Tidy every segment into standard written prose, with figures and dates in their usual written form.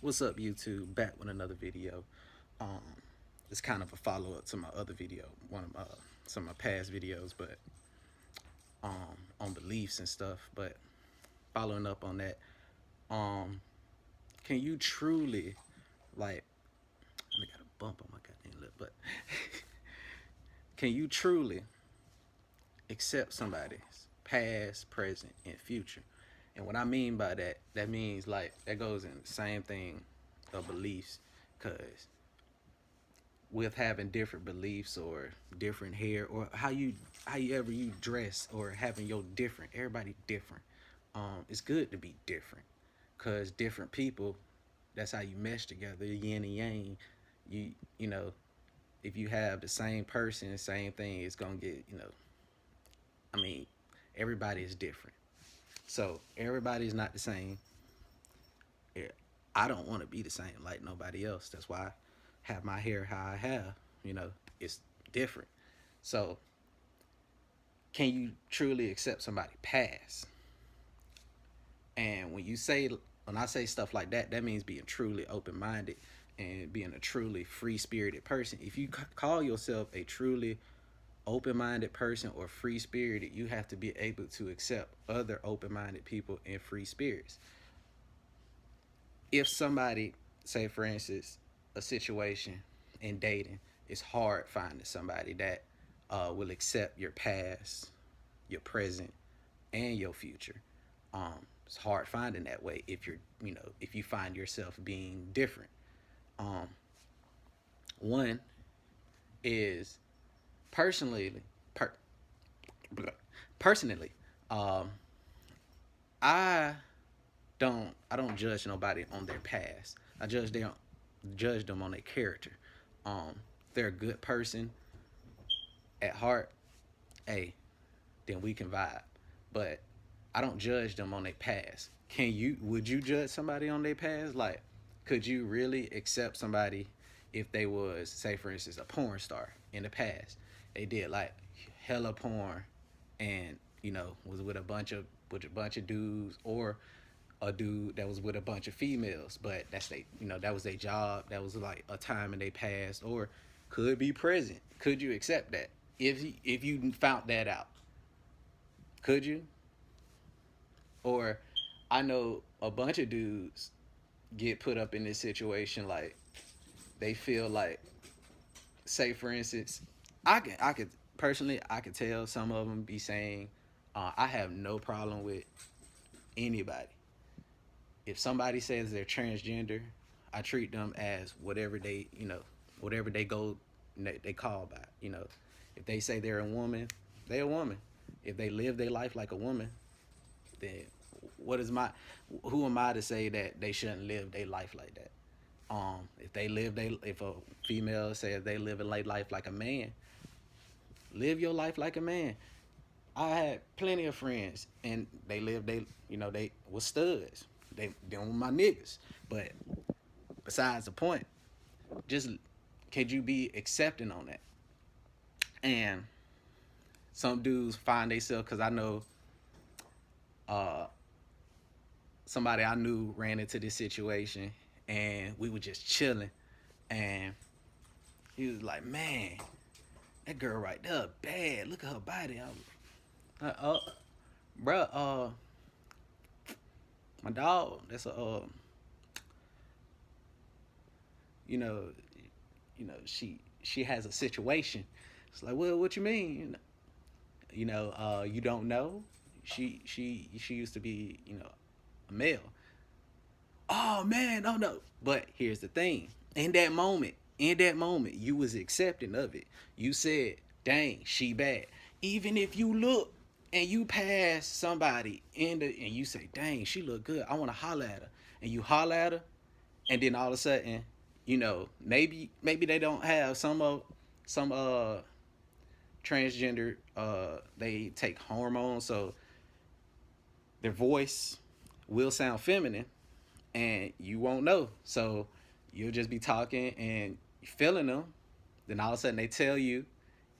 What's up, YouTube? Back with another video. Um, it's kind of a follow up to my other video, one of my some of my past videos, but on beliefs and stuff. But following up on that, um, can you truly like? I got a bump on my goddamn lip, but can you truly accept somebody's past, present, and future? And what I mean by that, that means like that goes in the same thing of beliefs, cause with having different beliefs or different hair or how you ever you dress or having your different everybody different. It's good to be different because different people, that's how you mesh together, yin and yang. You know if you have the same person, same thing, it's gonna get, I mean, everybody is different, so everybody's not the same. Yeah, I don't want to be the same like nobody else. That's why I have my hair how I have. It's different. So, can you truly accept somebody past? And when I say stuff like that, that means being truly open minded and being a truly free spirited person. If you call yourself a truly open minded person or free spirited, you have to be able to accept other open minded people and free spirits. If somebody, say for instance, a situation in dating, it's hard finding somebody that will accept your past, your present, and your future. It's hard finding that way if if you find yourself being different. Um, One is personally, per, personally, um, I I don't judge nobody on their past. I judge them on their character. Um, if they're a good person at heart, hey, then we can vibe. But I don't judge them on their past. Would you judge somebody on their past? Like, could you really accept somebody if they was, say for instance, a porn star in the past? They did like hella porn and, was with a bunch of dudes, or a dude that was with a bunch of females, but that was their job. That was like a time in their past, or could be present. Could you accept that if you found that out? Could you? Or I know a bunch of dudes get put up in this situation, like they feel like, say for instance, I could personally, I could tell some of them be saying, I have no problem with anybody. If somebody says they're transgender, I treat them as whatever they go, they call by. If they say they're a woman, they're a woman. If they live their life like a woman, then what is my who am I to say that they shouldn't live their life like that? If a female says they live a life like a man, live your life like a man. I had plenty of friends, and they were studs. They were my niggas. But besides the point, just could you be accepting on that? And some dudes find themselves, because I know uh, somebody I knew ran into this situation, and we were just chilling, and he was like, "Man, that girl right there, bad. Look at her body." I was like, bruh, my dog. That's a you know, she has a situation. It's like, well, what you mean? You don't know. She used to be, a male. Oh man, oh no. But here's the thing. In that moment, you was accepting of it. You said, dang, she bad. Even if you look and you pass somebody and you say, dang, she look good. I want to holler at her. And you holler at her, and then all of a sudden, maybe they don't have some transgender, they take hormones, so their voice will sound feminine, and you won't know. So you'll just be talking and feeling them. Then all of a sudden they tell you,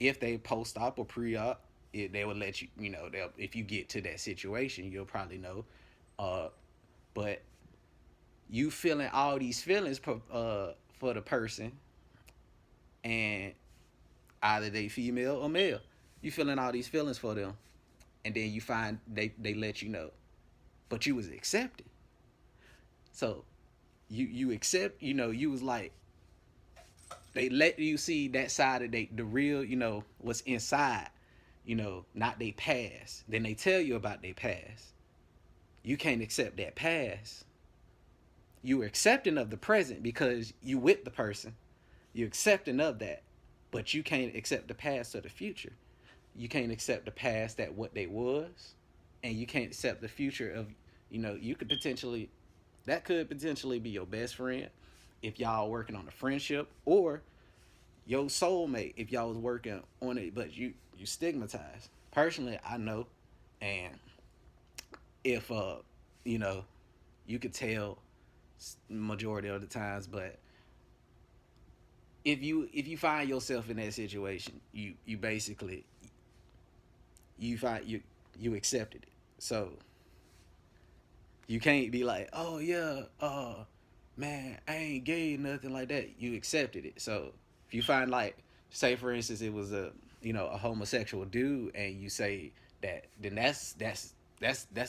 if they post op or pre op, they will let you. If you get to that situation, you'll probably know. Uh, but You feeling all these feelings for the person, and either they female or male. You feeling all these feelings for them, and then you find they let you know, but you was accepted. So you accept, you was like, they let you see that side of the real, what's inside, not they past. Then they tell you about their past. You can't accept that past. You are accepting of the present because you with the person. You're accepting of that, but you can't accept the past or the future. You can't accept the past that what they was, and you can't accept the future of, you could potentially, that could potentially be your best friend if y'all working on a friendship, or your soulmate if y'all was working on it, but you stigmatized. Personally, I know, and if you know, you could tell majority of the times, but if you find yourself in that situation, you basically you find you accepted it. So you can't be like, oh yeah, man, I ain't gay, nothing like that. You accepted it. So if you find, like, say for instance, it was a homosexual dude, and you say that, then that's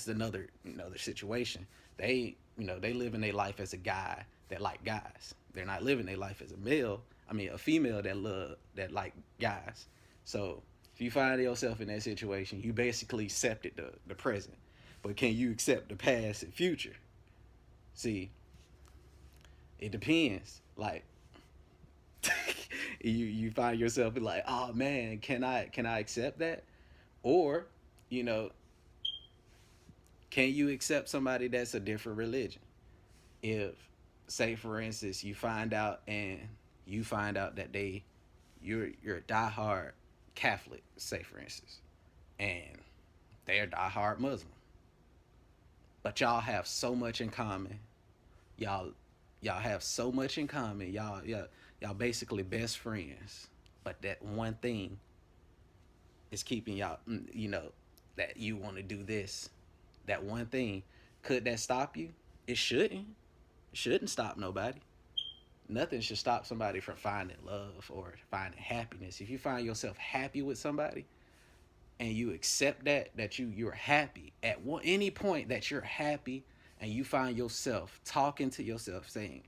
another situation. They living their life as a guy that like guys. They're not living their life as a male. I mean, a female that like guys. So if you find yourself in that situation, you basically accepted the present. But can you accept the past and future? See, it depends. Like, you find yourself like, oh man, can I accept that? Or, you know, can you accept somebody that's a different religion? If, say for instance, you find out that you're a diehard Catholic, say for instance, and they're a diehard Muslim, but y'all y'all have so much in common. Y'all basically best friends. But that one thing is keeping y'all, that you want to do this. That one thing, could that stop you? It shouldn't. It shouldn't stop nobody. Nothing should stop somebody from finding love or finding happiness. If you find yourself happy with somebody, and you accept that you're happy at any point that you're happy, and you find yourself talking to yourself saying,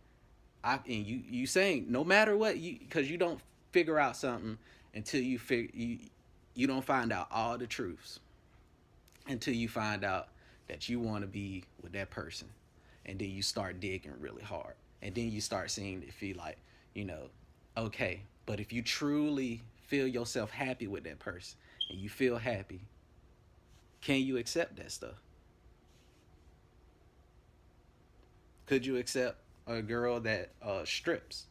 and you saying, no matter what, because you don't figure out something until you don't find out all the truths, until you find out that you want to be with that person, and then you start digging really hard, and then you start seeing it, feel like, you know okay, but if you truly feel yourself happy with that person, and you feel happy, can you accept that stuff? Could you accept a girl that strips,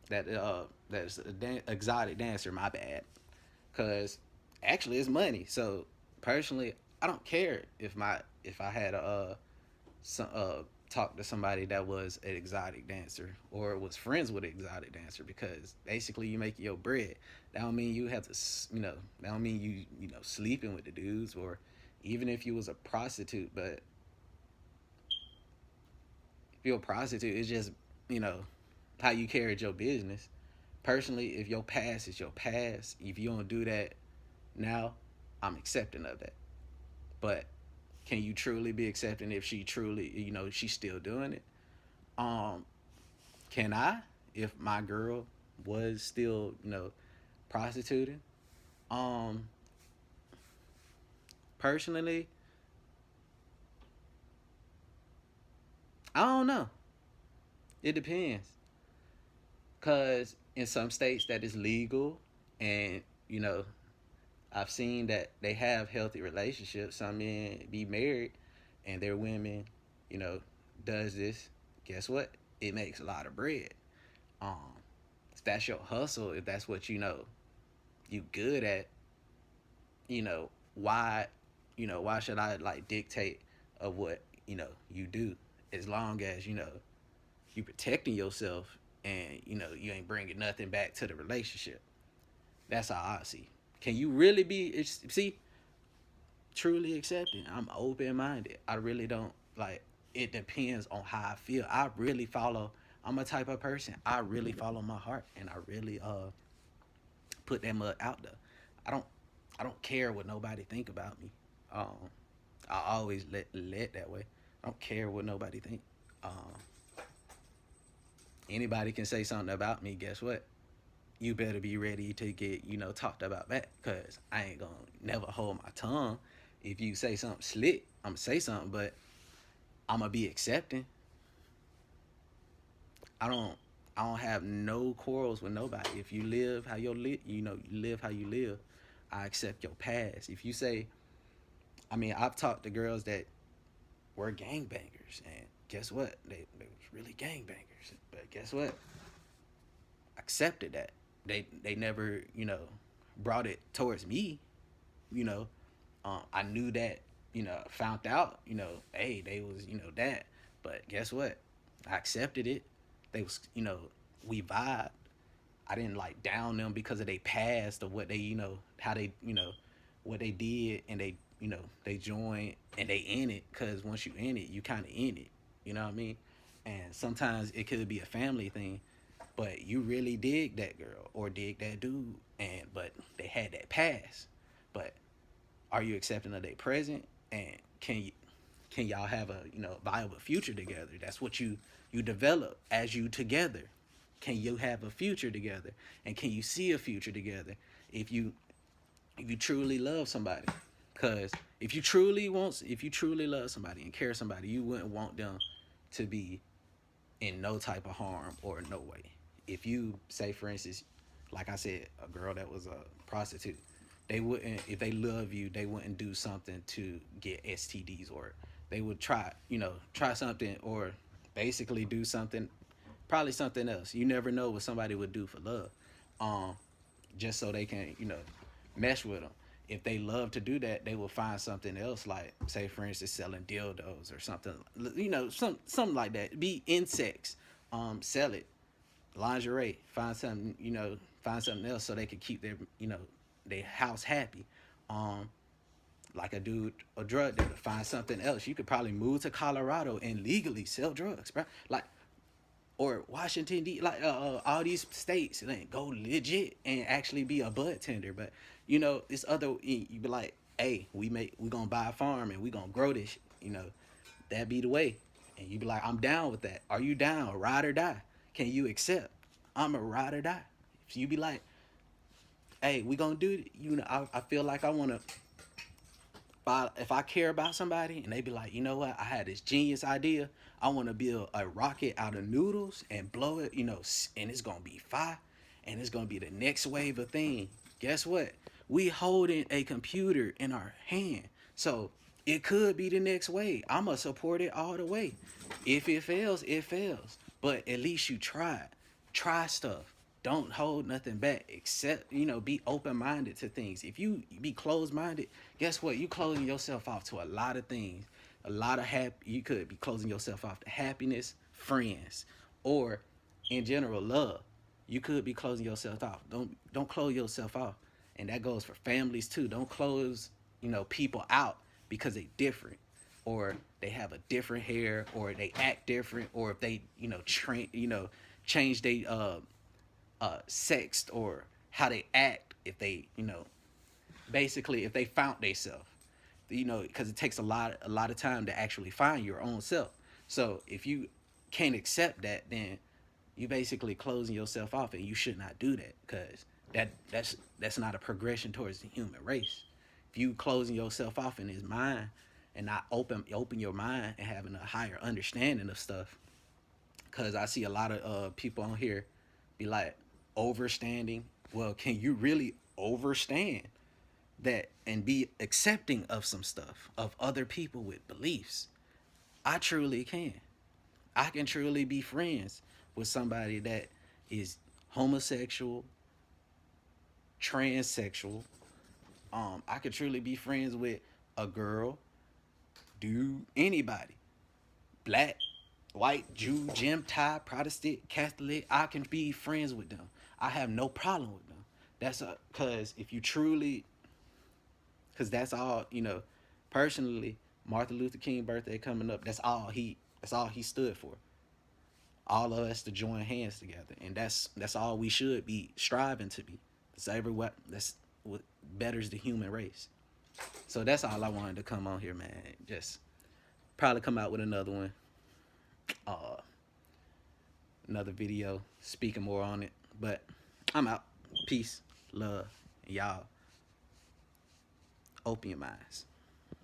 that's an exotic dancer? My bad, because actually it's money. So personally, I don't care if I had talk to somebody that was an exotic dancer or was friends with an exotic dancer, because basically you make your bread. That don't mean you have to, that don't mean you sleeping with the dudes, or even if you was a prostitute. But if you're a prostitute, it's just, you know how you carried your business. Personally, if your past is your past, if you don't do that now, I'm accepting of that. But can you truly be accepting if she truly, she's still doing it? Um, can I, if my girl was still, prostituting? Um, Personally, I don't know. It depends. Cause in some states that is legal, and I've seen that they have healthy relationships. Some men be married, and their women, you know, does this. Guess what? It makes a lot of bread. Um, if that's your hustle, if that's what you good at, why, why should I like dictate of what you do? As long as you protecting yourself, and you ain't bringing nothing back to the relationship. That's how I see. Can you really see truly accepting? I'm open minded. I really don't like. it depends on how I feel. I really follow. I'm a type of person. I really follow my heart, and I really put that mud out there. I don't I don't care what nobody think about me. Um, I always let that way. I don't care what nobody think. Um, Anybody can say something about me. Guess what? You better be ready to get talked about that, cause I ain't gonna never hold my tongue. If you say something slick, I'm gonna say something, but I'm gonna be accepting. I don't I don't have no quarrels with nobody. If you live how you live, you live how you live. I accept your past. If you say, I mean, I've talked to girls that were gangbangers, and guess what? They was really gangbangers. But guess what? Accepted that. They never brought it towards me. You know, I knew that. Found out. Hey, they was that. But guess what? I accepted it. They was we vibed. I didn't like down them because of they past or what they how they what they did, and they joined and they in it, because once you in it you kind of in it, you know what I mean. And sometimes it could be a family thing, but you really dig that girl or dig that dude, and but they had that past. But are you accepting of their present, and can y'all have a viable future together? That's what you develop as you together. Can you have a future together, and can you see a future together if you truly love somebody? Because if you truly love somebody and care somebody, you wouldn't want them to be in no type of harm or no way. If you say, for instance, like I said, a girl that was a prostitute, they wouldn't, if they love you, they wouldn't do something to get STDs, or they would try something, or basically do something, probably something else. You never know what somebody would do for love, um, just so they can mesh with them. If they love to do that, they will find something else, like say for instance selling dildos or something, something like that. Be insects, sell it, lingerie, find something else so they can keep their house happy. Um, like a dude, a drug dealer, find something else. You could probably move to Colorado and legally sell drugs, bro. Like, or Washington D, like all these states, like go legit and actually be a bud tender. But this other, you be like, hey, we gonna buy a farm and we gonna grow this. That be the way. And you be like, I'm down with that. Are you down? Ride or die? Can you accept? I'm a ride or die. So you be like, hey, we gonna do it. I feel like I wanna, if I care about somebody and they be like, you know what, I had this genius idea. I want to build a rocket out of noodles and blow it, and it's gonna be fire, and it's gonna be the next wave of thing. Guess what? We holding a computer in our hand, so it could be the next wave. I'ma support it all the way. If it fails, it fails. But at least you tried. Try stuff. Don't hold nothing back. Except be open minded to things. If you be closed minded, guess what? You closing yourself off to a lot of things. A lot of You could be closing yourself off to happiness, friends, or in general love. You could be closing yourself off. Don't close yourself off, and that goes for families too. Don't close people out because they different, or they have a different hair, or they act different, or if they change they sexed, or how they act, if they basically if they found themselves, because it takes a lot of time to actually find your own self. So if you can't accept that, then you basically closing yourself off, and you should not do that, because that's not a progression towards the human race. If you closing yourself off in his mind, and not open your mind and having a higher understanding of stuff, because I see a lot of people on here be like, overstanding. Well, can you really overstand that and be accepting of some stuff of other people with beliefs? I truly can. I can truly be friends with somebody that is homosexual, transsexual. I could truly be friends with a girl, dude, anybody, black, white, Jew, Gentile, Protestant, Catholic. I can be friends with them. I have no problem with them. Because if you truly, because that's all, personally, Martin Luther King birthday coming up. That's all he stood for. All of us to join hands together, and that's all we should be striving to be. That's what betters the human race. So that's all I wanted to come on here, man. Just probably come out with another one, uh, another video speaking more on it. But I'm out. Peace, love, and y'all open your minds.